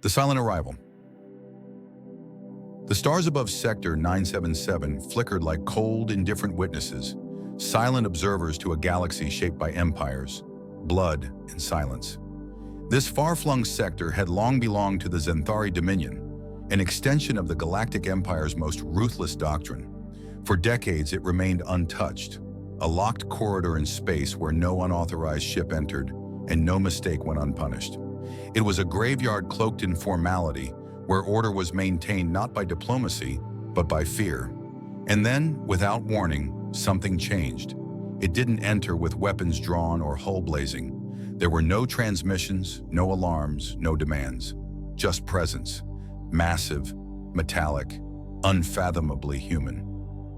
The silent arrival. The stars above Sector 977 flickered like cold, indifferent witnesses, silent observers to a galaxy shaped by empires, blood, and silence. This far-flung sector had long belonged to the Zenthari Dominion, an extension of the Galactic Empire's most ruthless doctrine. For decades, it remained untouched, a locked corridor in space where no unauthorized ship entered and no mistake went unpunished. It was a graveyard cloaked in formality, where order was maintained not by diplomacy, but by fear. And then, without warning, something changed. It didn't enter with weapons drawn or hull blazing. There were no transmissions, no alarms, no demands. Just presence. Massive, metallic, unfathomably human.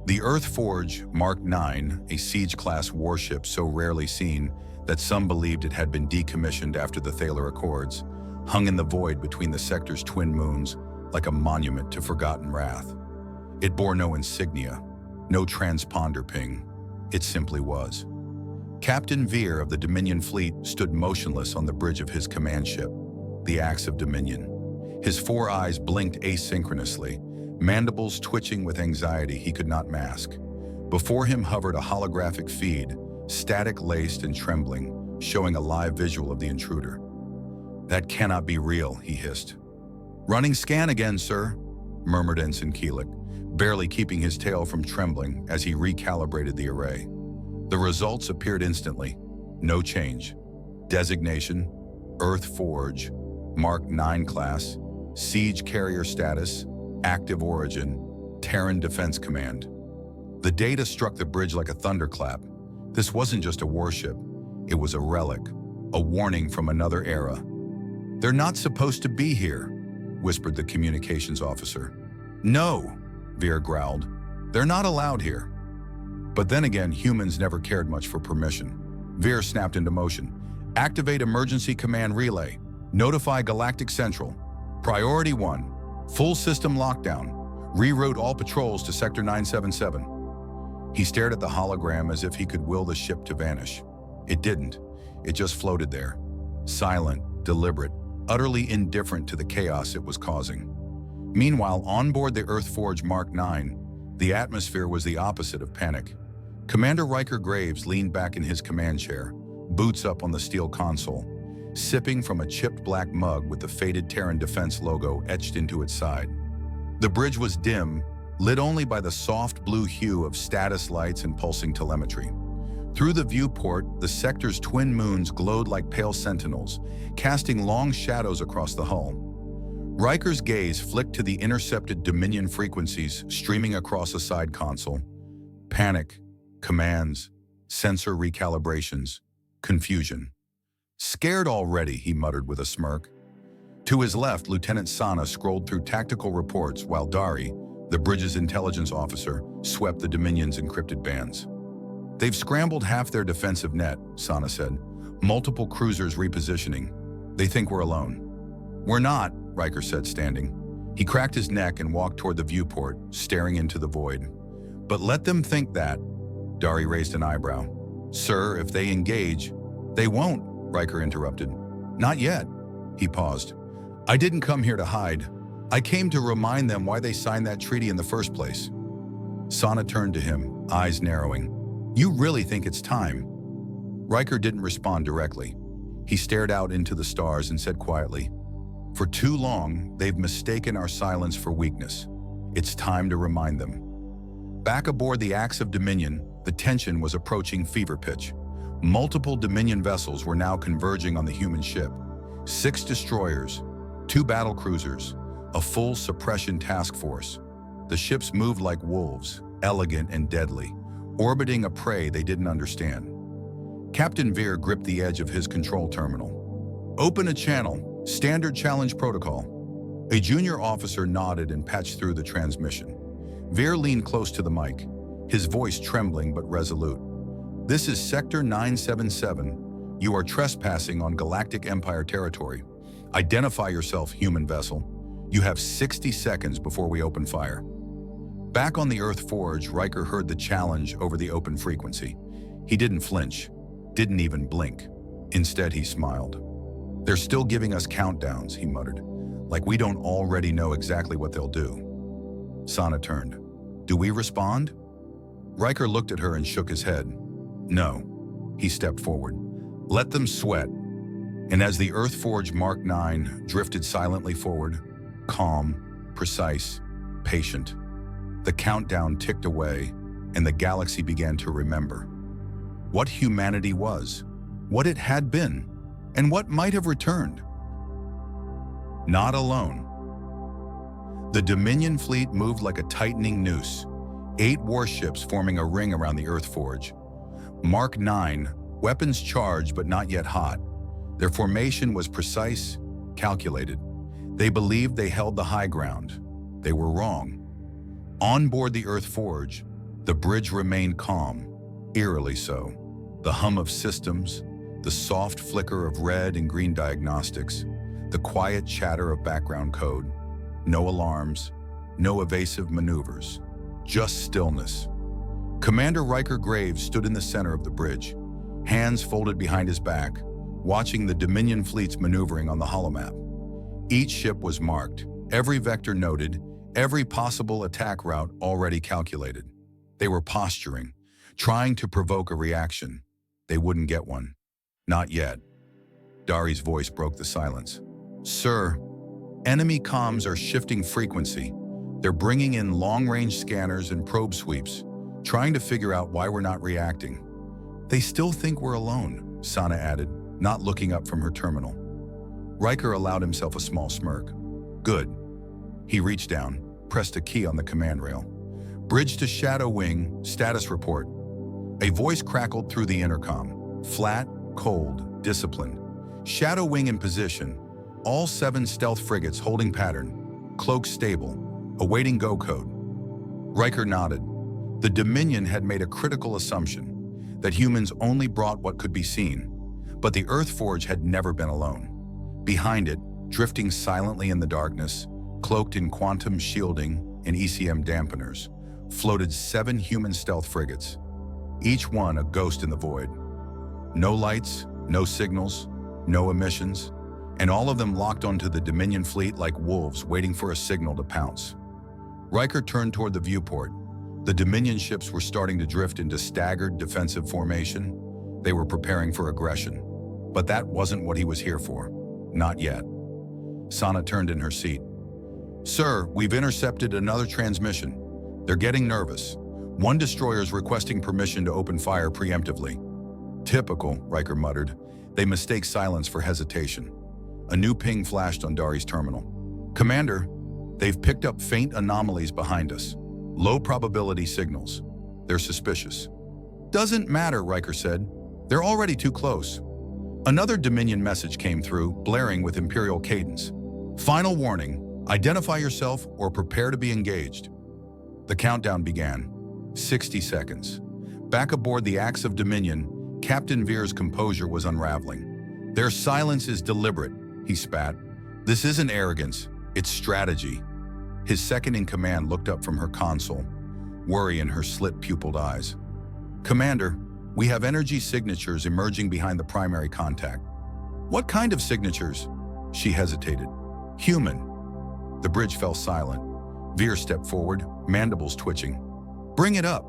The Earth Forge Mark IX, a siege-class warship so rarely seen that some believed it had been decommissioned after the Thaler Accords, hung in the void between the sector's twin moons like a monument to forgotten wrath. It bore no insignia, no transponder ping. It simply was. Captain Veer of the Dominion fleet stood motionless on the bridge of his command ship, the Axe of Dominion. His four eyes blinked asynchronously, mandibles twitching with anxiety he could not mask. Before him hovered a holographic feed, static-laced and trembling, showing a live visual of the intruder. "That cannot be real," he hissed. "Running scan again, sir," murmured Ensign Keelik, barely keeping his tail from trembling as he recalibrated the array. The results appeared instantly. No change. Designation: Earth Forge, Mark IX class, siege carrier status, active origin, Terran Defense Command. The data struck the bridge like a thunderclap. This wasn't just a warship. It was a relic, a warning from another era. "They're not supposed to be here," whispered the communications officer. "No," Veer growled. "They're not allowed here." But then again, humans never cared much for permission. Veer snapped into motion. "Activate emergency command relay. Notify Galactic Central. Priority 1. Full system lockdown. Reroute all patrols to Sector 977. He stared at the hologram as if he could will the ship to vanish. It didn't. It just floated there. Silent, deliberate, utterly indifferent to the chaos it was causing. Meanwhile, on board the Earth Forge Mark IX, the atmosphere was the opposite of panic. Commander Riker Graves leaned back in his command chair, boots up on the steel console, sipping from a chipped black mug with the faded Terran Defense logo etched into its side. The bridge was dim, lit only by the soft blue hue of status lights and pulsing telemetry. Through the viewport, the sector's twin moons glowed like pale sentinels, casting long shadows across the hull. Riker's gaze flicked to the intercepted Dominion frequencies streaming across a side console. Panic, commands, sensor recalibrations, confusion. "Scared already," he muttered with a smirk. To his left, Lieutenant Sana scrolled through tactical reports while Dari, the bridge's intelligence officer, swept the Dominion's encrypted bands. "They've scrambled half their defensive net," Sana said. "Multiple cruisers repositioning. They think we're alone." "We're not," Riker said, standing. He cracked his neck and walked toward the viewport, staring into the void. "But let them think that." Dari raised an eyebrow. "Sir, if they engage..." "They won't," Riker interrupted. "Not yet." He paused. "I didn't come here to hide. I came to remind them why they signed that treaty in the first place." Sana turned to him, eyes narrowing. "You really think it's time?" Riker didn't respond directly. He stared out into the stars and said quietly, "For too long, they've mistaken our silence for weakness. It's time to remind them." Back aboard the Axe of Dominion, the tension was approaching fever pitch. Multiple Dominion vessels were now converging on the human ship. 6 destroyers, 2 battle cruisers, a full suppression task force. The ships moved like wolves, elegant and deadly, orbiting a prey they didn't understand. Captain Veer gripped the edge of his control terminal. "Open a channel, standard challenge protocol." A junior officer nodded and patched through the transmission. Veer leaned close to the mic, his voice trembling but resolute. "This is Sector 977. You are trespassing on Galactic Empire territory. Identify yourself, human vessel. You have 60 seconds before we open fire." Back on the Earth Forge, Riker heard the challenge over the open frequency. He didn't flinch, didn't even blink. Instead, he smiled. "They're still giving us countdowns," he muttered. like we don't already know exactly what they'll do. Sana turned. Do we respond? Riker looked at her and shook his head. No. He stepped forward. Let them sweat. And as the Earthforge Mark IX drifted silently forward, calm, precise, patient, the countdown ticked away and the galaxy began to remember what humanity was, what it had been, and what might have returned. Not alone. The Dominion fleet moved like a tightening noose, 8 warships forming a ring around the Earthforge. Mark IX, weapons charged but not yet hot. Their formation was precise, calculated. They believed they held the high ground. They were wrong. On board the Earthforge, the bridge remained calm, eerily so. The hum of systems, the soft flicker of red and green diagnostics, the quiet chatter of background code. No alarms, no evasive maneuvers, just stillness. Commander Riker Graves stood in the center of the bridge, hands folded behind his back, watching the Dominion fleets maneuvering on the holomap. Each ship was marked, every vector noted, every possible attack route already calculated. They were posturing, trying to provoke a reaction. They wouldn't get one. Not yet. Dari's voice broke the silence. Sir, enemy comms are shifting frequency. They're bringing in long-range scanners and probe sweeps, trying to figure out why we're not reacting. They still think we're alone, Sana added, not looking up from her terminal. Riker allowed himself a small smirk. Good. He reached down, pressed a key on the command rail. Bridge to Shadow Wing, status report. A voice crackled through the intercom. Flat, cold, disciplined. Shadow Wing in position. All 7 stealth frigates holding pattern. Cloaks stable. Awaiting go code. Riker nodded. The Dominion had made a critical assumption, that humans only brought what could be seen. But the Earthforge had never been alone. Behind it, drifting silently in the darkness, cloaked in quantum shielding and ECM dampeners, floated 7 human stealth frigates, each one a ghost in the void. No lights, no signals, no emissions, and all of them locked onto the Dominion fleet like wolves waiting for a signal to pounce. Riker turned toward the viewport. The Dominion ships were starting to drift into staggered defensive formation. They were preparing for aggression. But that wasn't what he was here for. Not yet. Sana turned in her seat. Sir, we've intercepted another transmission. They're getting nervous. One destroyer's requesting permission to open fire preemptively. Typical, Riker muttered. They mistake silence for hesitation. A new ping flashed on Dari's terminal. Commander, they've picked up faint anomalies behind us. Low probability signals. They're suspicious. Doesn't matter, Riker said. They're already too close. Another Dominion message came through, blaring with Imperial cadence. Final warning. Identify yourself or prepare to be engaged. The countdown began. 60 seconds. Back aboard the Axe of Dominion, Captain Veer's composure was unraveling. Their silence is deliberate, he spat. This isn't arrogance, it's strategy. His second-in-command looked up from her console, worry in her slit-pupiled eyes. Commander, we have energy signatures emerging behind the primary contact. What kind of signatures? She hesitated. Human. The bridge fell silent. Veer stepped forward, mandibles twitching. Bring it up.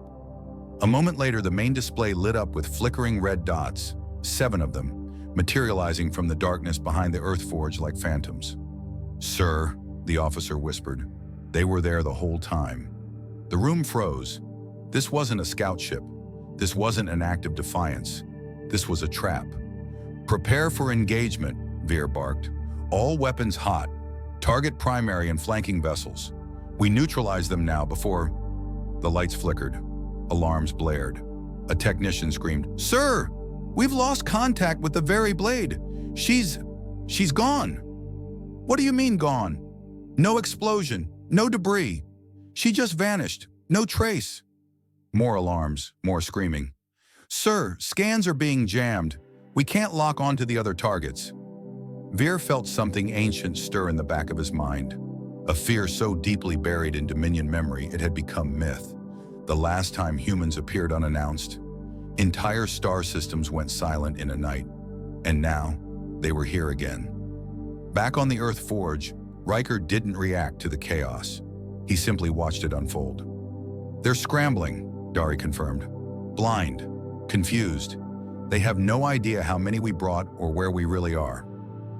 A moment later, the main display lit up with flickering red dots, 7 of them, materializing from the darkness behind the Earthforge like phantoms. Sir, the officer whispered. They were there the whole time. The room froze. This wasn't a scout ship. This wasn't an act of defiance. This was a trap. Prepare for engagement, Veer barked. All weapons hot. Target primary and flanking vessels. We neutralize them now before... The lights flickered. Alarms blared. A technician screamed, Sir! We've lost contact with the very blade. She's gone. What do you mean gone? No explosion, no debris. She just vanished, no trace. More alarms, more screaming. Sir, scans are being jammed. We can't lock onto the other targets. Veer felt something ancient stir in the back of his mind. A fear so deeply buried in Dominion memory it had become myth. The last time humans appeared unannounced, entire star systems went silent in a night. And now, they were here again. Back on the Earthforge, Riker didn't react to the chaos. He simply watched it unfold. "They're scrambling," Dari confirmed. "Blind, confused. They have no idea how many we brought or where we really are."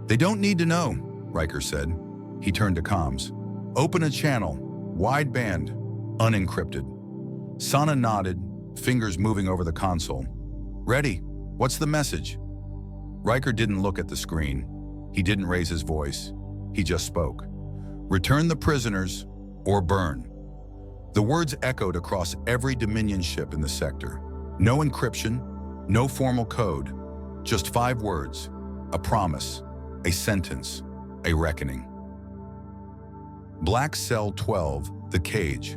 "They don't need to know," Riker said. He turned to comms. "Open a channel, wideband, unencrypted." Sana nodded, fingers moving over the console. "Ready. What's the message?" Riker didn't look at the screen. He didn't raise his voice. He just spoke. "Return the prisoners or burn." The words echoed across every Dominion ship in the sector. No encryption, no formal code, just 5 words, a promise, a sentence, a reckoning. Black Cell 12, the cage.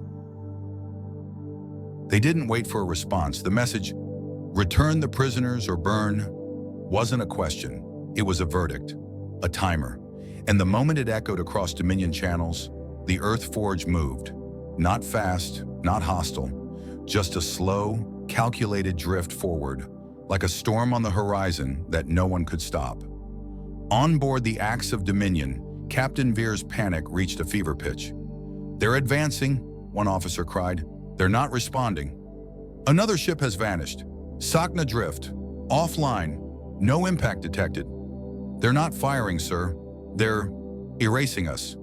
They didn't wait for a response. The message, "Return the prisoners or burn," wasn't a question. It was a verdict, a timer. And the moment it echoed across Dominion channels, the Earth Forge moved. Not fast, not hostile, just a slow, calculated drift forward, like a storm on the horizon that no one could stop. On board the Axe of Dominion, Captain Veer's panic reached a fever pitch. "They're advancing," one officer cried. "They're not responding." "Another ship has vanished. Sakna drift. Offline. No impact detected." "They're not firing, sir. They're erasing us."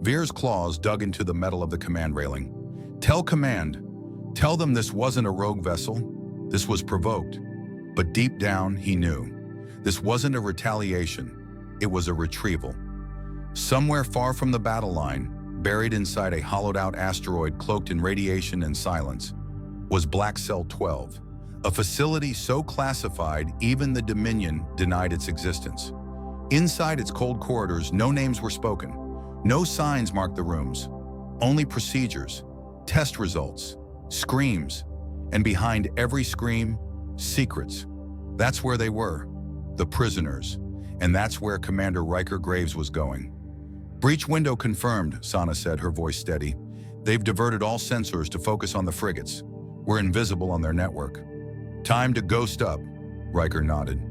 Veer's claws dug into the metal of the command railing. "Tell command. Tell them this wasn't a rogue vessel. This was provoked." But deep down, he knew. This wasn't a retaliation. It was a retrieval. Somewhere far from the battle line, buried inside a hollowed-out asteroid cloaked in radiation and silence, was Black Cell 12, a facility so classified even the Dominion denied its existence. Inside its cold corridors, no names were spoken. No signs marked the rooms. Only procedures, test results, screams, and behind every scream, secrets. That's where they were, the prisoners, and that's where Commander Riker Graves was going. "Breach window confirmed," Sana said, her voice steady. "They've diverted all sensors to focus on the frigates. We're invisible on their network." "Time to ghost up," Riker nodded.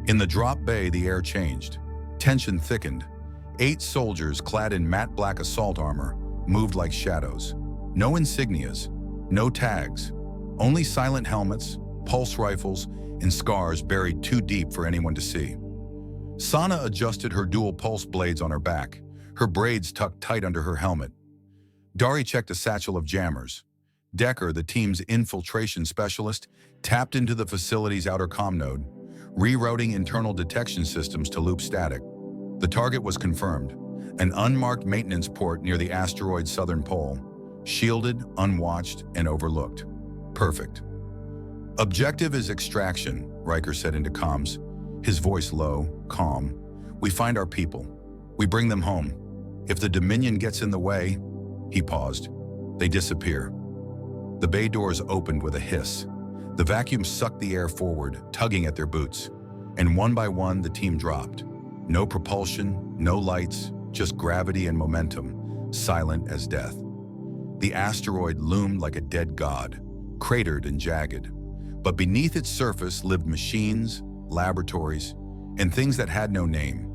In the drop bay, the air changed. Tension thickened. 8 soldiers clad in matte black assault armor moved like shadows. No insignias, no tags, only silent helmets, pulse rifles, and scars buried too deep for anyone to see. Sana adjusted her dual pulse blades on her back, her braids tucked tight under her helmet. Dari checked a satchel of jammers. Decker, the team's infiltration specialist, tapped into the facility's outer comm node, rerouting internal detection systems to loop static. The target was confirmed, an unmarked maintenance port near the asteroid's southern pole, shielded, unwatched, and overlooked. Perfect. "Objective is extraction," Riker said into comms, his voice low, calm. "We find our people. We bring them home. If the Dominion gets in the way," he paused, "they disappear." The bay doors opened with a hiss. The vacuum sucked the air forward, tugging at their boots. And one by one, the team dropped. No propulsion, no lights, just gravity and momentum, silent as death. The asteroid loomed like a dead god, cratered and jagged. But beneath its surface lived machines, laboratories, and things that had no name,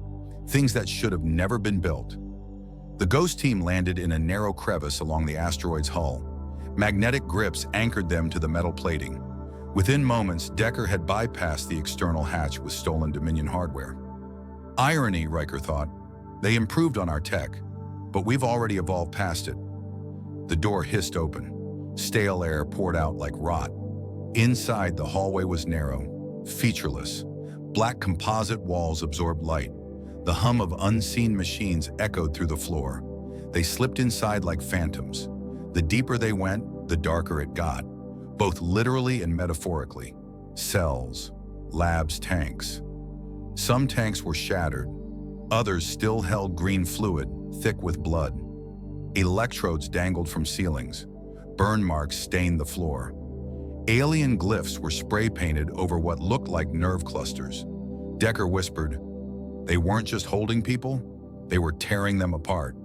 things that should have never been built. The Ghost team landed in a narrow crevice along the asteroid's hull. Magnetic grips anchored them to the metal plating. Within moments, Decker had bypassed the external hatch with stolen Dominion hardware. Irony, Riker thought. They improved on our tech, but we've already evolved past it. The door hissed open. Stale air poured out like rot. Inside, the hallway was narrow, featureless. Black composite walls absorbed light. The hum of unseen machines echoed through the floor. They slipped inside like phantoms. The deeper they went, the darker it got, both literally and metaphorically. Cells, labs, tanks. Some tanks were shattered. Others still held green fluid, thick with blood. Electrodes dangled from ceilings. Burn marks stained the floor. Alien glyphs were spray-painted over what looked like nerve clusters. Decker whispered, "They weren't just holding people, they were tearing them apart."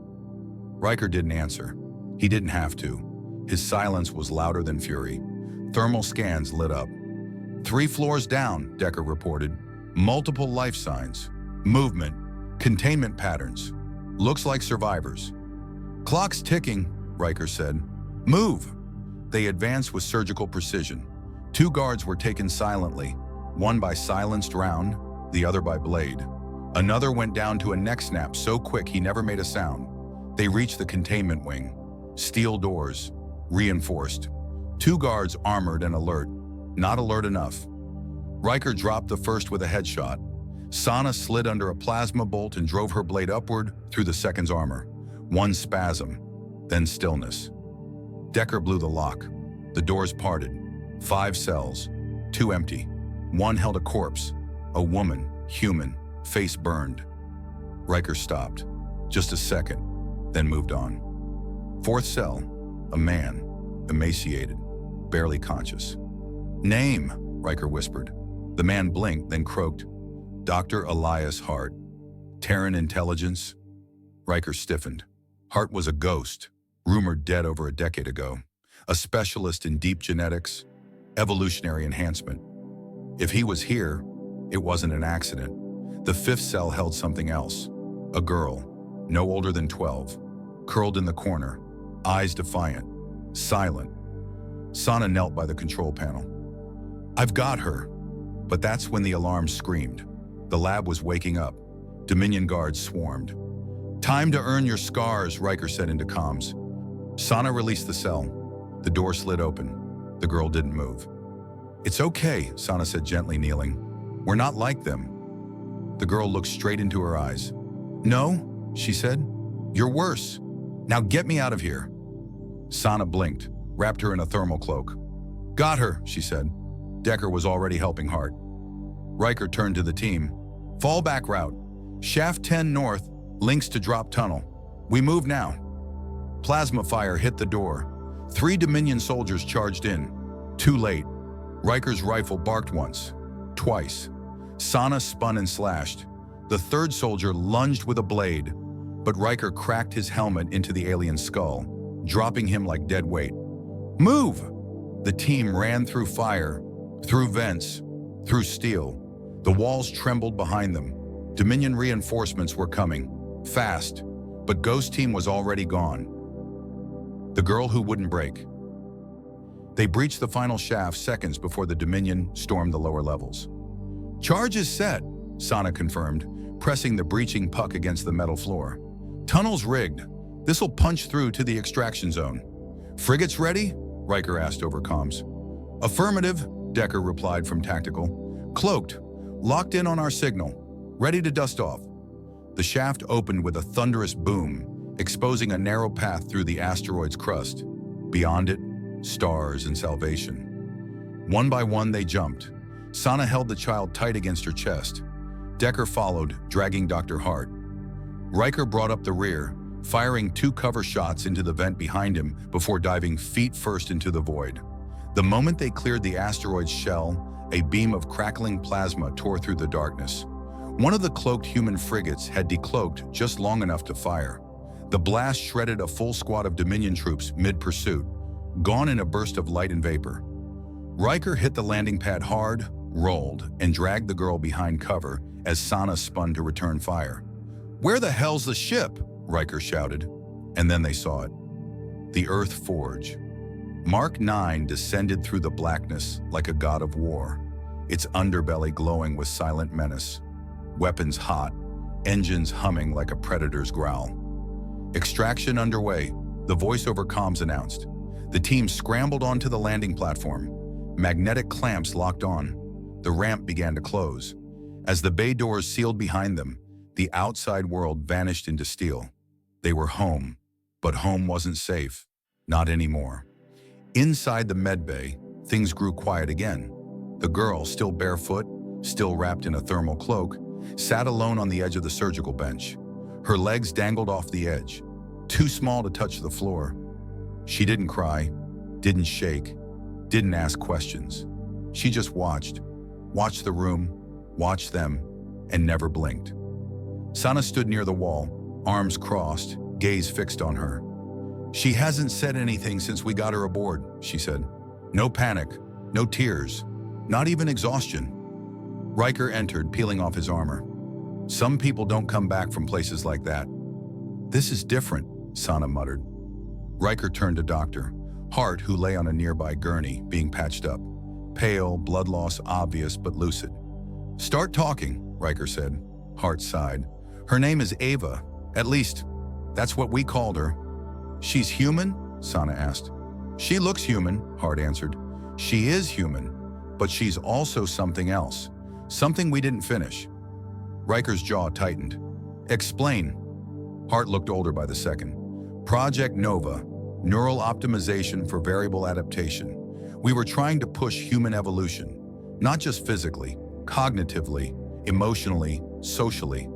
Riker didn't answer. He didn't have to. His silence was louder than fury. Thermal scans lit up. 3 floors down, Decker reported. Multiple life signs. Movement. Containment patterns. Looks like survivors. Clock's ticking, Riker said. Move! They advanced with surgical precision. 2 guards were taken silently, one by silenced round, the other by blade. Another went down to a neck snap so quick he never made a sound. They reached the containment wing. Steel doors, reinforced. 2 guards armored and alert. Not alert enough. Riker dropped the first with a headshot. Sana slid under a plasma bolt and drove her blade upward through the second's armor. 1 spasm, then stillness. Decker blew the lock. The doors parted. 5 cells, 2 empty. 1 held a corpse, a woman, human, face burned. Riker stopped, just a second, then moved on. 4th cell, a man, emaciated, barely conscious. Name, Riker whispered. The man blinked, then croaked, Dr. Elias Hart. Terran intelligence? Riker stiffened. Hart was a ghost, rumored dead over a decade ago. A specialist in deep genetics, evolutionary enhancement. If he was here, it wasn't an accident. The 5th cell held something else. A girl, no older than 12, curled in the corner, eyes defiant, silent. Sana knelt by the control panel. I've got her. But that's when the alarm screamed. The lab was waking up. Dominion guards swarmed. Time to earn your scars, Riker said into comms. Sana released the cell. The door slid open. The girl didn't move. It's okay, Sana said gently, kneeling. We're not like them. The girl looked straight into her eyes. No, she said. You're worse. Now get me out of here. Sana blinked, wrapped her in a thermal cloak. Got her, she said. Decker was already helping Hart. Riker turned to the team. Fallback route. Shaft 10 north, links to drop tunnel. We move now. Plasma fire hit the door. 3 Dominion soldiers charged in. Too late. Riker's rifle barked once, twice. Sana spun and slashed. The 3rd soldier lunged with a blade, but Riker cracked his helmet into the alien's skull, dropping him like dead weight. Move! The team ran through fire, through vents, through steel. The walls trembled behind them. Dominion reinforcements were coming, fast, but Ghost Team was already gone. The girl who wouldn't break. They breached the final shaft seconds before the Dominion stormed the lower levels. Charge is set, Sana confirmed, pressing the breaching puck against the metal floor. Tunnel's rigged. This'll punch through to the extraction zone. Frigates ready? Riker asked over comms. Affirmative, Decker replied from tactical. Cloaked, locked in on our signal, ready to dust off. The shaft opened with a thunderous boom, exposing a narrow path through the asteroid's crust. Beyond it, stars and salvation. One by one, they jumped. Sana held the child tight against her chest. Decker followed, dragging Dr. Hart. Riker brought up the rear, firing 2 cover shots into the vent behind him before diving feet first into the void. The moment they cleared the asteroid's shell, a beam of crackling plasma tore through the darkness. One of the cloaked human frigates had decloaked just long enough to fire. The blast shredded a full squad of Dominion troops mid-pursuit, gone in a burst of light and vapor. Riker hit the landing pad hard, rolled, and dragged the girl behind cover as Sana spun to return fire. Where the hell's the ship? Riker shouted, and then they saw it. The Earth Forge. Mark 9 descended through the blackness like a god of war, its underbelly glowing with silent menace. Weapons hot, engines humming like a predator's growl. Extraction underway, the voice over comms announced. The team scrambled onto the landing platform. Magnetic clamps locked on. The ramp began to close. As the bay doors sealed behind them, the outside world vanished into steel. They were home, but home wasn't safe. Not anymore. Inside the medbay, things grew quiet again. The girl, still barefoot, still wrapped in a thermal cloak, sat alone on the edge of the surgical bench. Her legs dangled off the edge, too small to touch the floor. She didn't cry, didn't shake, didn't ask questions. She just watched the room, watched them, and never blinked. Sana stood near the wall, arms crossed, gaze fixed on her. She hasn't said anything since we got her aboard, she said. No panic, no tears, not even exhaustion. Riker entered, peeling off his armor. Some people don't come back from places like that. This is different, Sana muttered. Riker turned to Dr. Hart, who lay on a nearby gurney, being patched up. Pale, blood loss obvious but lucid. "Start talking," Riker said. Hart sighed. "Her name is Ava. At least, that's what we called her." "She's human?" Sana asked. "She looks human," Hart answered. "She is human, but she's also something else. Something we didn't finish." Riker's jaw tightened. "Explain." Hart looked older by the second. "Project Nova, neural optimization for variable adaptation. We were trying to push human evolution, not just physically, cognitively, emotionally, socially.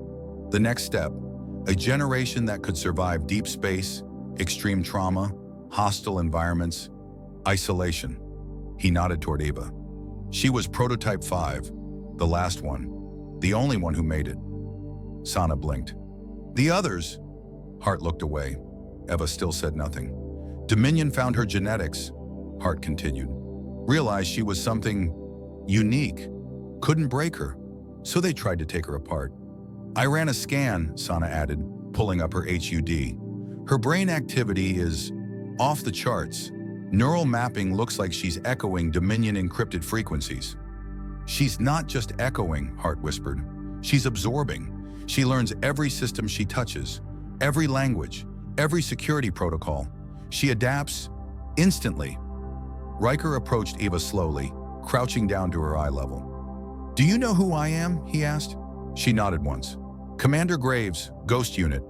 The next step, a generation that could survive deep space, extreme trauma, hostile environments, isolation." He nodded toward Eva. "She was prototype 5, the last one, the only one who made it." Sana blinked. "The others?" Hart looked away. Eva still said nothing. "Dominion found her genetics," Hart continued. "Realized she was something unique, couldn't break her, so they tried to take her apart. I ran a scan," Sana added, pulling up her HUD. "Her brain activity is off the charts. Neural mapping looks like she's echoing Dominion encrypted frequencies." "She's not just echoing," Hart whispered. "She's absorbing. She learns every system she touches, every language, every security protocol. She adapts instantly." Riker approached Eva slowly, crouching down to her eye level. "Do you know who I am?" he asked. She nodded once. "Commander Graves, Ghost Unit.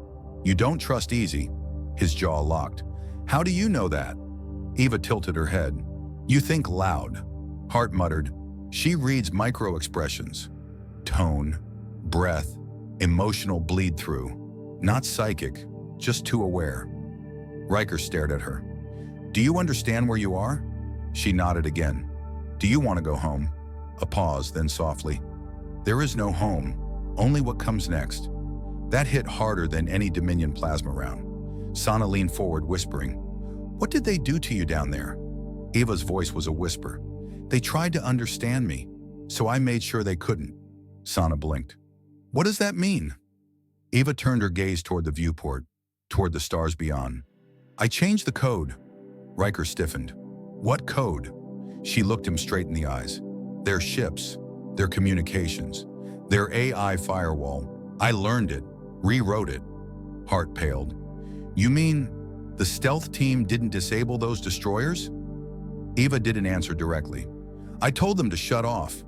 You don't trust easy." His jaw locked. "How do you know that?" Eva tilted her head. "You think loud." Hart muttered. "She reads micro-expressions. Tone, breath, emotional bleed-through. Not psychic, just too aware." Riker stared at her. "Do you understand where you are?" She nodded again. "Do you want to go home?" A pause, then softly. "There is no home, only what comes next." That hit harder than any Dominion plasma round. Sana leaned forward, whispering, "What did they do to you down there?" Eva's voice was a whisper. "They tried to understand me, so I made sure they couldn't." Sana blinked. "What does that mean?" Eva turned her gaze toward the viewport, toward the stars beyond. "I changed the code." Riker stiffened. "What code?" She looked him straight in the eyes. "Their ships, their communications, their AI firewall. I learned it, rewrote it." Hart paled. "You mean the stealth team didn't disable those destroyers?" Eva didn't answer directly. "I told them to shut off."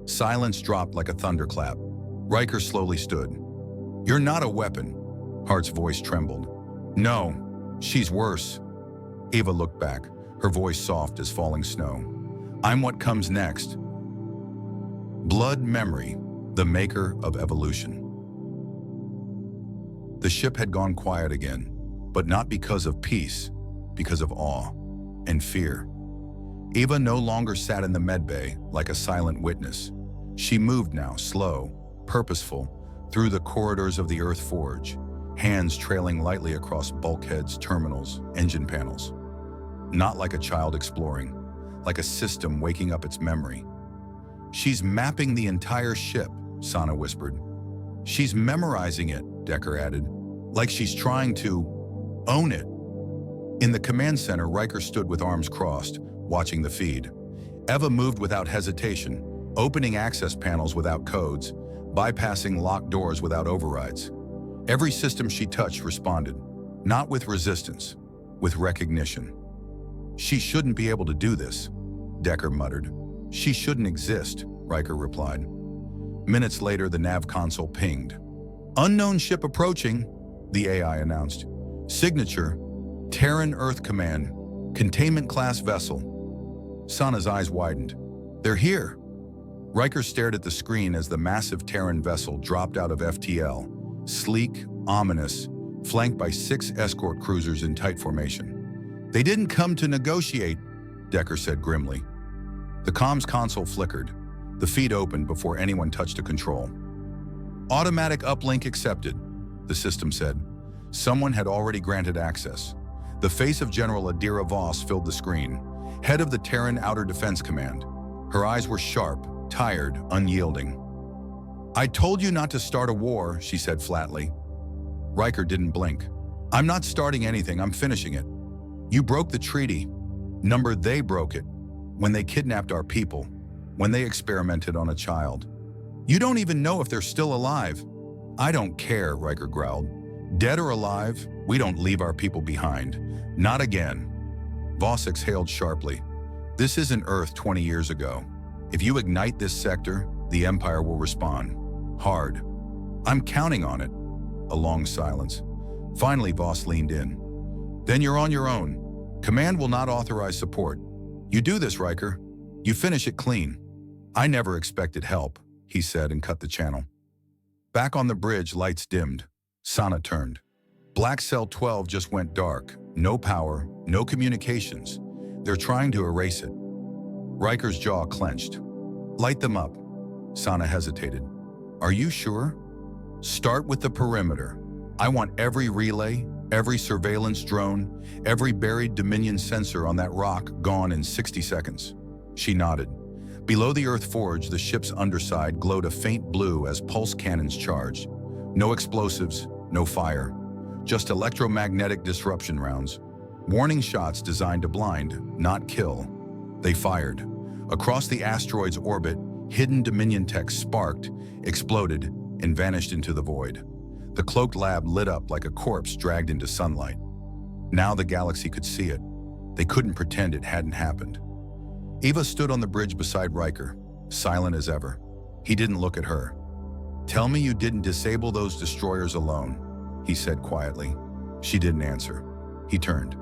Silence dropped like a thunderclap. Riker slowly stood. "You're not a weapon." Hart's voice trembled. "No, she's worse." Eva looked back, her voice soft as falling snow. "I'm what comes next." Blood memory, the maker of evolution. The ship had gone quiet again, but not because of peace, because of awe and fear. Eva no longer sat in the medbay like a silent witness. She moved now, slow, purposeful, through the corridors of the Earth Forge, hands trailing lightly across bulkheads, terminals, engine panels. Not like a child exploring, like a system waking up its memory. "She's mapping the entire ship," Sana whispered. "She's memorizing it," Decker added, "like she's trying to own it." In the command center, Riker stood with arms crossed, watching the feed. Eva moved without hesitation, opening access panels without codes, bypassing locked doors without overrides. Every system she touched responded, not with resistance, with recognition. "She shouldn't be able to do this," Decker muttered. "She shouldn't exist," Riker replied. Minutes later, the nav console pinged. "Unknown ship approaching," the AI announced. "Signature, Terran Earth Command, containment class vessel." Sana's eyes widened. "They're here." Riker stared at the screen as the massive Terran vessel dropped out of FTL, sleek, ominous, flanked by 6 escort cruisers in tight formation. "They didn't come to negotiate," Decker said grimly. The comms console flickered. The feed opened before anyone touched a control. "Automatic uplink accepted," the system said. Someone had already granted access. The face of General Adira Voss filled the screen, head of the Terran Outer Defense Command. Her eyes were sharp, tired, unyielding. "I told you not to start a war," she said flatly. Riker didn't blink. I'm not starting anything, I'm finishing it. You broke the treaty. Number, they broke it. When they kidnapped our people. When they experimented on a child. You don't even know if they're still alive. I don't care, Riker growled. Dead or alive, we don't leave our people behind. Not again. Voss exhaled sharply. This isn't Earth 20 years ago. If you ignite this sector, the Empire will respond. Hard. I'm counting on it. A long silence. Finally, Voss leaned in. Then you're on your own. Command will not authorize support. You do this, Riker. You finish it clean. I never expected help, he said and cut the channel. Back on the bridge, lights dimmed. Sana turned. Black Cell 12 just went dark. No power, no communications. They're trying to erase it. Riker's jaw clenched. Light them up. Sana hesitated. Are you sure? Start with the perimeter. I want every relay, every surveillance drone, every buried Dominion sensor on that rock gone in 60 seconds. She nodded. Below the Earth Forge, the ship's underside glowed a faint blue as pulse cannons charged. No explosives, no fire. Just electromagnetic disruption rounds. Warning shots designed to blind, not kill. They fired. Across the asteroid's orbit, hidden Dominion tech sparked, exploded, and vanished into the void. The cloaked lab lit up like a corpse dragged into sunlight. Now the galaxy could see it. They couldn't pretend it hadn't happened. Eva stood on the bridge beside Riker, silent as ever. He didn't look at her. Tell me you didn't disable those destroyers alone, he said quietly. She didn't answer. He turned.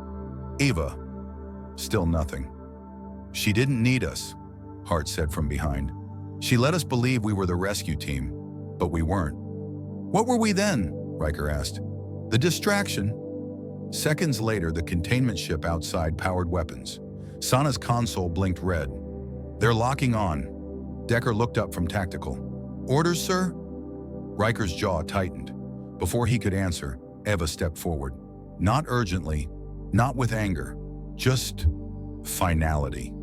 Eva. Still nothing. She didn't need us, Hart said from behind. She let us believe we were the rescue team, but we weren't. What were we then? Riker asked. The distraction. Seconds later, the containment ship outside powered weapons. Sana's console blinked red. They're locking on. Decker looked up from tactical. Orders, sir? Riker's jaw tightened. Before he could answer, Eva stepped forward. Not urgently, not with anger, just finality.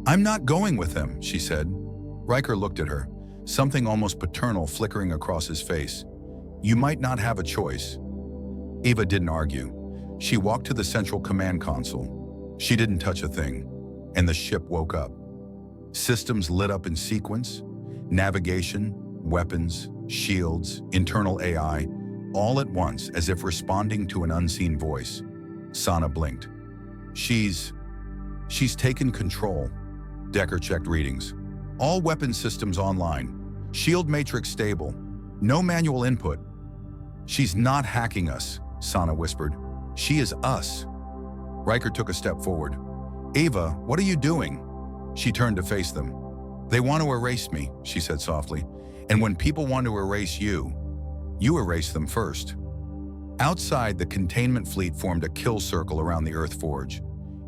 I'm not going with them, she said. Riker looked at her, something almost paternal flickering across his face. You might not have a choice. Eva didn't argue. She walked to the central command console. She didn't touch a thing, and the ship woke up. Systems lit up in sequence, navigation, weapons, shields, internal AI, all at once as if responding to an unseen voice. Sana blinked. She's taken control. Decker checked readings. All weapon systems online. Shield matrix stable. No manual input. She's not hacking us, Sana whispered. She is us. Riker took a step forward. Eva, what are you doing? She turned to face them. They want to erase me, she said softly. And when people want to erase you, you erase them first. Outside, the containment fleet formed a kill circle around the Earth Forge.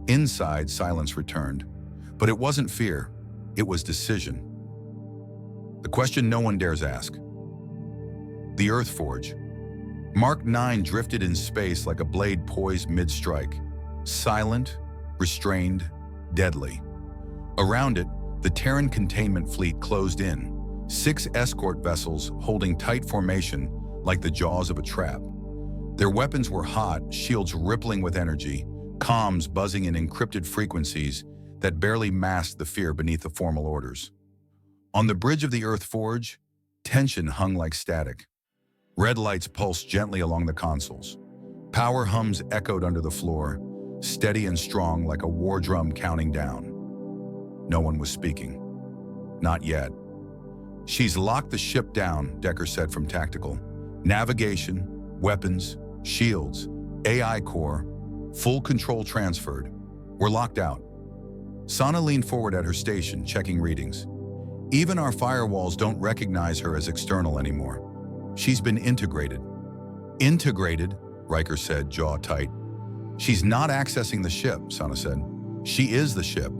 Inside, silence returned. But it wasn't fear, it was decision. The question no one dares ask. The Earth Forge. Mark 9 drifted in space like a blade poised mid-strike. Silent, restrained, deadly. Around it, the Terran containment fleet closed in. 6 escort vessels holding tight formation like the jaws of a trap. Their weapons were hot, shields rippling with energy, comms buzzing in encrypted frequencies that barely masked the fear beneath the formal orders. On the bridge of the Earth Forge, tension hung like static. Red lights pulsed gently along the consoles. Power hums echoed under the floor, steady and strong like a war drum counting down. No one was speaking. Not yet. She's locked the ship down, Decker said from tactical. Navigation, weapons, shields, AI core, full control transferred. We're locked out. Sana leaned forward at her station, checking readings. Even our firewalls don't recognize her as external anymore. She's been integrated. Integrated, Riker said, jaw tight. She's not accessing the ship, Sana said. She is the ship.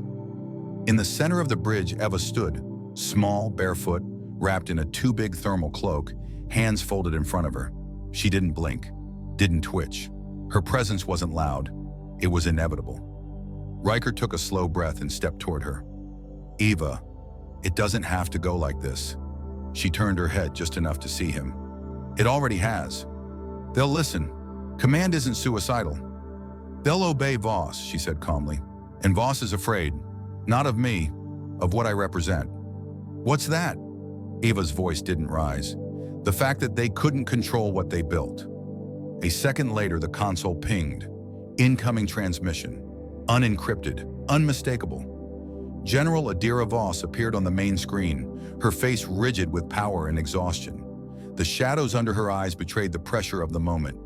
In the center of the bridge, Eva stood, small, barefoot, wrapped in a too-big thermal cloak, hands folded in front of her. She didn't blink, didn't twitch. Her presence wasn't loud. It was inevitable. Riker took a slow breath and stepped toward her. Eva, it doesn't have to go like this. She turned her head just enough to see him. It already has. They'll listen. Command isn't suicidal. They'll obey Voss, she said calmly. And Voss is afraid, not of me, of what I represent. What's that? Eva's voice didn't rise. The fact that they couldn't control what they built. A second later, the console pinged. Incoming transmission. Unencrypted. Unmistakable. General Adira Voss appeared on the main screen, her face rigid with power and exhaustion. The shadows under her eyes betrayed the pressure of the moment,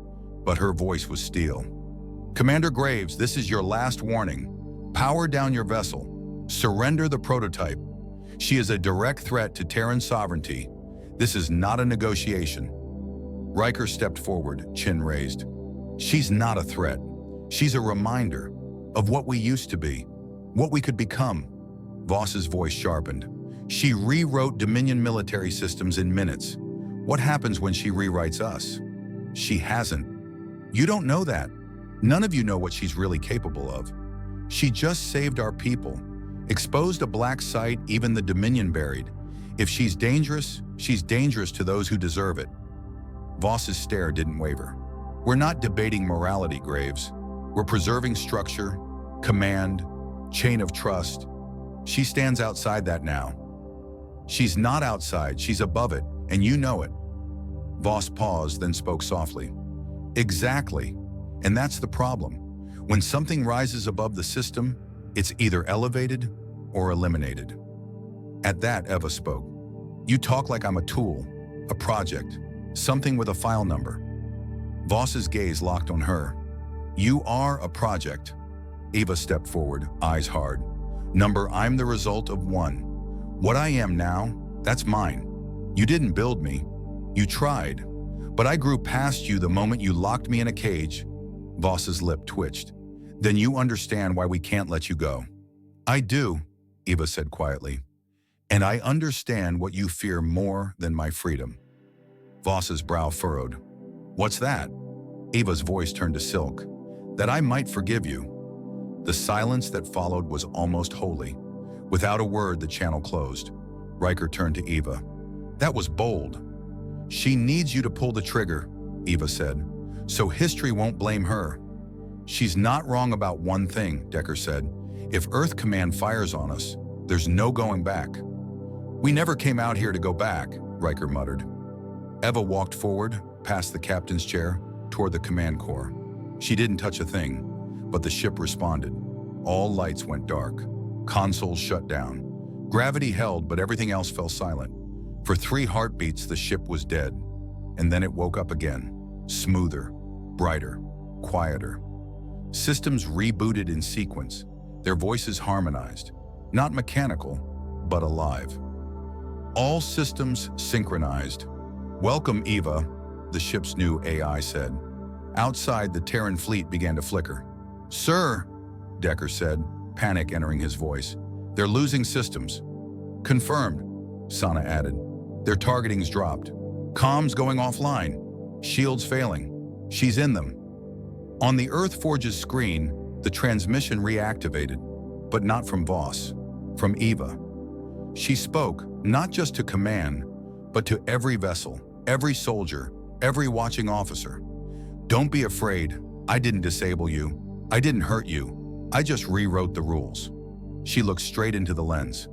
but her voice was steel. Commander Graves, this is your last warning. Power down your vessel. Surrender the prototype. She is a direct threat to Terran sovereignty. This is not a negotiation. Riker stepped forward, chin raised. She's not a threat. She's a reminder of what we used to be, what we could become. Voss's voice sharpened. She rewrote Dominion military systems in minutes. What happens when she rewrites us? She hasn't. You don't know that. None of you know what she's really capable of. She just saved our people, exposed a black site even the Dominion buried. If she's dangerous to those who deserve it. Voss's stare didn't waver. We're not debating morality, Graves. We're preserving structure, command, chain of trust. She stands outside that now. She's not outside, she's above it, and you know it. Voss paused, then spoke softly. Exactly, and that's the problem. When something rises above the system, it's either elevated or eliminated. At that, Eva spoke. You talk like I'm a tool, a project, something with a file number. Voss's gaze locked on her. You are a project. Eva stepped forward, eyes hard. Number, I'm the result of one. What I am now, that's mine. You didn't build me. You tried. But I grew past you the moment you locked me in a cage. Voss's lip twitched. Then you understand why we can't let you go. I do, Eva said quietly. And I understand what you fear more than my freedom. Voss's brow furrowed. What's that? Eva's voice turned to silk. That I might forgive you. The silence that followed was almost holy. Without a word, the channel closed. Riker turned to Eva. That was bold. She needs you to pull the trigger, Eva said, so history won't blame her. She's not wrong about one thing, Decker said. If Earth Command fires on us, there's no going back. We never came out here to go back, Riker muttered. Eva walked forward, past the captain's chair, toward the command core. She didn't touch a thing, but the ship responded. All lights went dark. Consoles shut down. Gravity held, but everything else fell silent. For 3 heartbeats, the ship was dead. And then it woke up again. Smoother, brighter, quieter. Systems rebooted in sequence. Their voices harmonized. Not mechanical, but alive. All systems synchronized. Welcome, Eva, the ship's new AI said. Outside, the Terran fleet began to flicker. Sir, Decker said, panic entering his voice. They're losing systems. Confirmed, Sana added. Their targeting's dropped. Comms going offline. Shields failing. She's in them. On the Earth Forge's screen, the transmission reactivated, but not from Voss, from Eva. She spoke, not just to command, but to every vessel, every soldier, every watching officer. Don't be afraid. I didn't disable you. I didn't hurt you. I just rewrote the rules. She looked straight into the lens.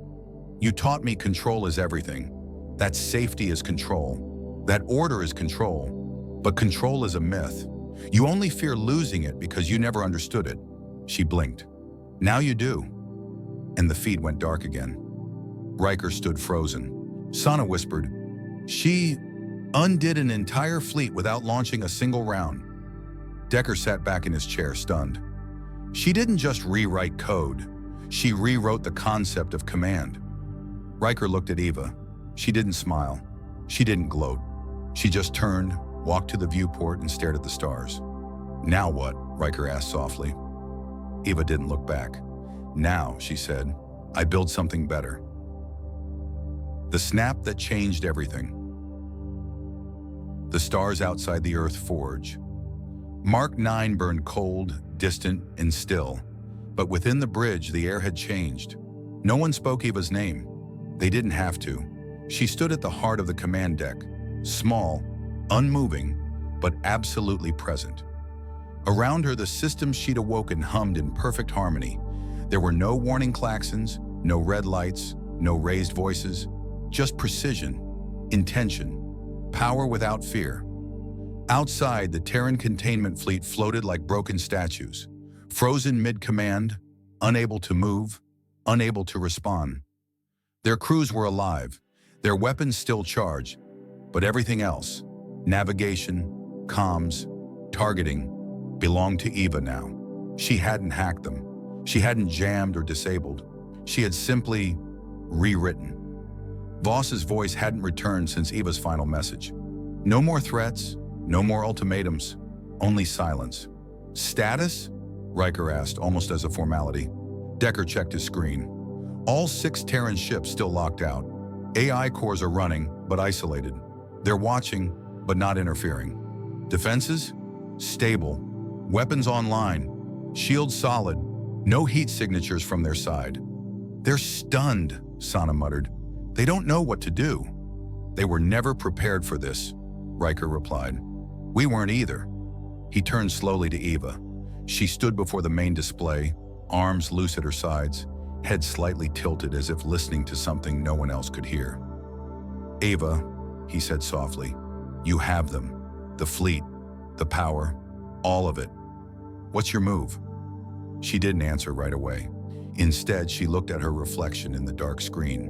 You taught me control is everything. That safety is control. That order is control. But control is a myth. You only fear losing it because you never understood it. She blinked. Now you do. And the feed went dark again. Riker stood frozen. Sana whispered, She undid an entire fleet without launching a single round. Decker sat back in his chair, stunned. She didn't just rewrite code. She rewrote the concept of command. Riker looked at Eva. She didn't smile. She didn't gloat. She just turned, walked to the viewport, and stared at the stars. Now what? Riker asked softly. Eva didn't look back. Now, she said, I built something better. The snap that changed everything. The stars outside the Earth Forge. Mark 9 burned cold, distant, and still. But within the bridge, the air had changed. No one spoke Eva's name. They didn't have to. She stood at the heart of the command deck, small, unmoving, but absolutely present. Around her, the systems she'd awoken hummed in perfect harmony. There were no warning klaxons, no red lights, no raised voices, just precision, intention, power without fear. Outside, the Terran containment fleet floated like broken statues, frozen mid-command, unable to move, unable to respond. Their crews were alive, their weapons still charged, but everything else, navigation, comms, targeting, belonged to Eva now. She hadn't hacked them. She hadn't jammed or disabled. She had simply rewritten. Voss's voice hadn't returned since Eva's final message. No more threats, no more ultimatums, only silence. Status? Riker asked, almost as a formality. Decker checked his screen. All 6 Terran ships still locked out. AI cores are running, but isolated. They're watching, but not interfering. Defenses? Stable. Weapons online. Shields solid. No heat signatures from their side. They're stunned, Sana muttered. They don't know what to do. They were never prepared for this, Riker replied. We weren't either. He turned slowly to Eva. She stood before the main display, arms loose at her sides, head slightly tilted as if listening to something no one else could hear. Eva, he said softly, you have them. The fleet, the power, all of it. What's your move? She didn't answer right away. Instead, she looked at her reflection in the dark screen.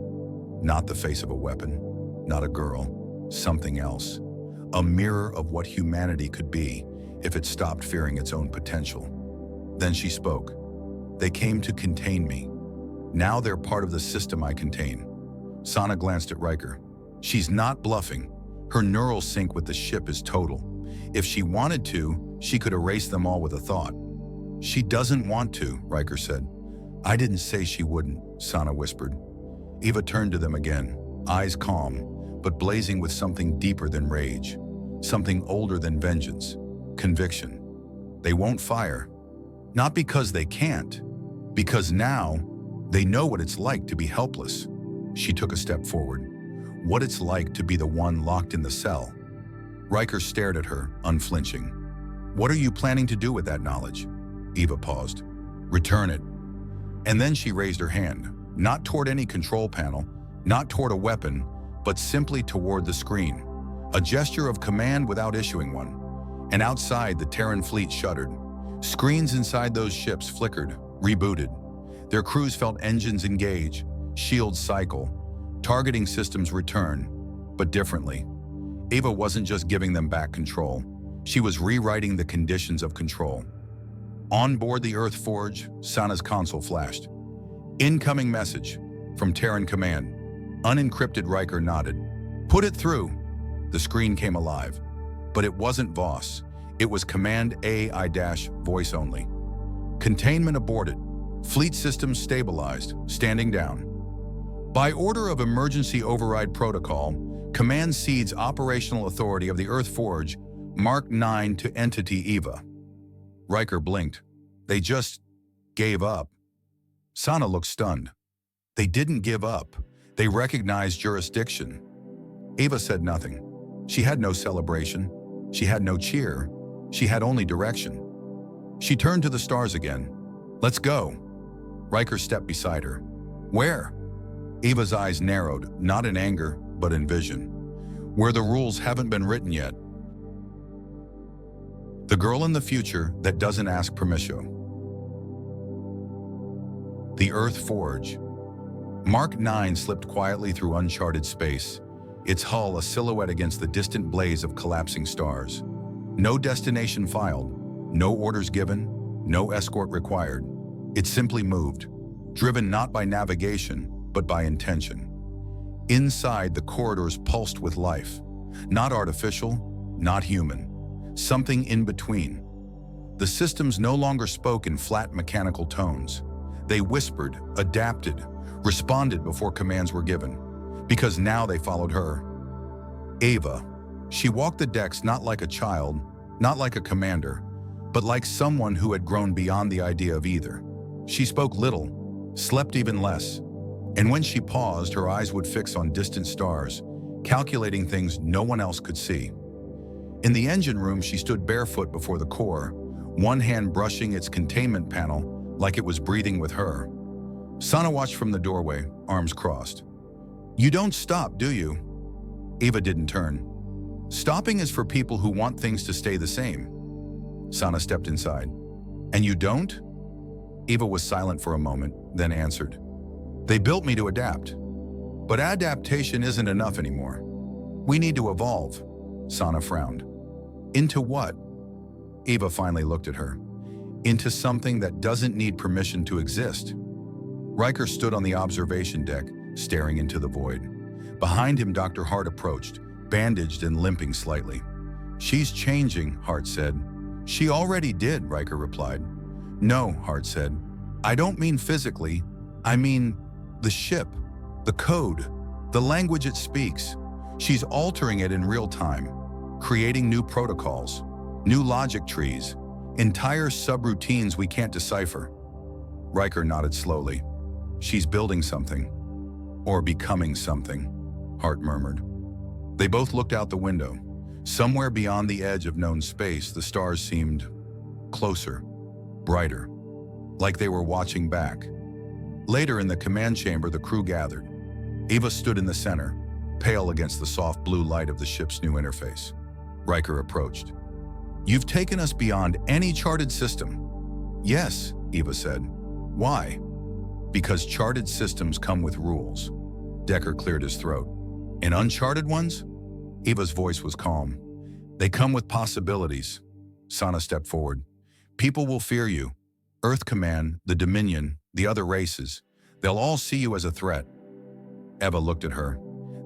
Not the face of a weapon, not a girl, something else. A mirror of what humanity could be if it stopped fearing its own potential. Then she spoke. They came to contain me. Now they're part of the system I contain. Sana glanced at Riker. She's not bluffing. Her neural sync with the ship is total. If she wanted to, she could erase them all with a thought. She doesn't want to, Riker said. I didn't say she wouldn't, Sana whispered. Eva turned to them again, eyes calm, but blazing with something deeper than rage, something older than vengeance, conviction. They won't fire. Not because they can't, because now they know what it's like to be helpless. She took a step forward. What it's like to be the one locked in the cell. Riker stared at her, unflinching. What are you planning to do with that knowledge? Eva paused. Return it. And then she raised her hand, not toward any control panel, not toward a weapon, but simply toward the screen. A gesture of command without issuing one. And outside, the Terran fleet shuddered. Screens inside those ships flickered, rebooted. Their crews felt engines engage, shields cycle, targeting systems return, but differently. Eva wasn't just giving them back control. She was rewriting the conditions of control. On board the Earth Forge, Sana's console flashed. Incoming message from Terran Command. Unencrypted. Riker nodded. Put it through. The screen came alive. But it wasn't Voss. It was Command AI-voice only. Containment aborted. Fleet systems stabilized, standing down. By order of Emergency Override Protocol, Command cedes operational authority of the Earth Forge Mark 9 to Entity Eva. Riker blinked. They just gave up. Sana looked stunned. They didn't give up. They recognized jurisdiction. Eva said nothing. She had no celebration. She had no cheer. She had only direction. She turned to the stars again. Let's go. Riker stepped beside her. Where? Eva's eyes narrowed, not in anger, but in vision. Where the rules haven't been written yet. The girl in the future that doesn't ask permission. The Earth Forge. Mark 9 slipped quietly through uncharted space, its hull a silhouette against the distant blaze of collapsing stars. No destination filed, no orders given, no escort required. It simply moved, driven not by navigation, but by intention. Inside, the corridors pulsed with life. Not artificial, not human. Something in between. The systems no longer spoke in flat mechanical tones. They whispered, adapted, responded before commands were given. Because now they followed her. Eva. She walked the decks not like a child, not like a commander, but like someone who had grown beyond the idea of either. She spoke little, slept even less, and when she paused, her eyes would fix on distant stars, calculating things no one else could see. In the engine room, she stood barefoot before the core, one hand brushing its containment panel like it was breathing with her. Sana watched from the doorway, arms crossed. "You don't stop, do you?" Eva didn't turn. "Stopping is for people who want things to stay the same." Sana stepped inside. "And you don't?" Eva was silent for a moment, then answered. "They built me to adapt. But adaptation isn't enough anymore. We need to evolve." Sana frowned. "Into what?" Eva finally looked at her. "Into something that doesn't need permission to exist." Riker stood on the observation deck, staring into the void. Behind him, Dr. Hart approached, bandaged and limping slightly. "She's changing," Hart said. "She already did," Riker replied. "No," Hart said. "I don't mean physically. I mean the ship, the code, the language it speaks. She's altering it in real time, creating new protocols, new logic trees, entire subroutines we can't decipher." Riker nodded slowly. "She's building something. Or becoming something," Hart murmured. They both looked out the window. Somewhere beyond the edge of known space, the stars seemed closer, brighter, like they were watching back. Later in the command chamber, the crew gathered. Eva stood in the center, pale against the soft blue light of the ship's new interface. Riker approached. "You've taken us beyond any charted system." "Yes," Eva said. "Why?" "Because charted systems come with rules." Decker cleared his throat. "And uncharted ones?" Eva's voice was calm. "They come with possibilities." Sana stepped forward. "People will fear you. Earth Command, the Dominion, the other races. They'll all see you as a threat." Eva looked at her.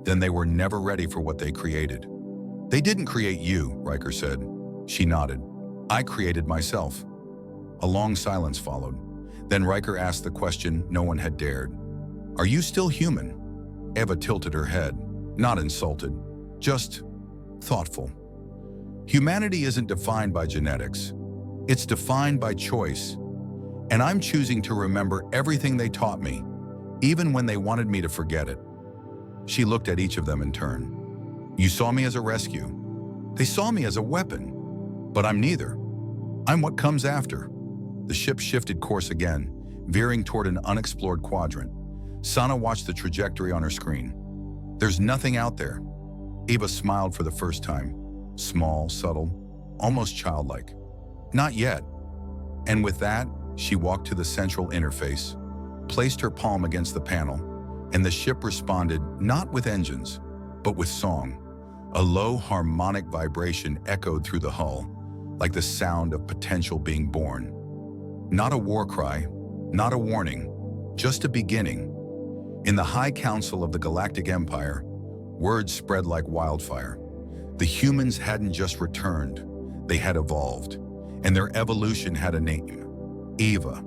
"Then they were never ready for what they created." "They didn't create you," Riker said. She nodded. "I created myself." A long silence followed. Then Riker asked the question no one had dared. "Are you still human?" Eva tilted her head, not insulted, just thoughtful. "Humanity isn't defined by genetics. It's defined by choice. And I'm choosing to remember everything they taught me, even when they wanted me to forget it." She looked at each of them in turn. "You saw me as a rescue. They saw me as a weapon. But I'm neither. I'm what comes after." The ship shifted course again, veering toward an unexplored quadrant. Sana watched the trajectory on her screen. "There's nothing out there." Eva smiled for the first time. Small, subtle, almost childlike. "Not yet." And with that, she walked to the central interface, placed her palm against the panel, and the ship responded not with engines, but with song. A low harmonic vibration echoed through the hull, like the sound of potential being born. Not a war cry, not a warning, just a beginning. In the High Council of the Galactic Empire, words spread like wildfire. The humans hadn't just returned, they had evolved, and their evolution had a name: Eva.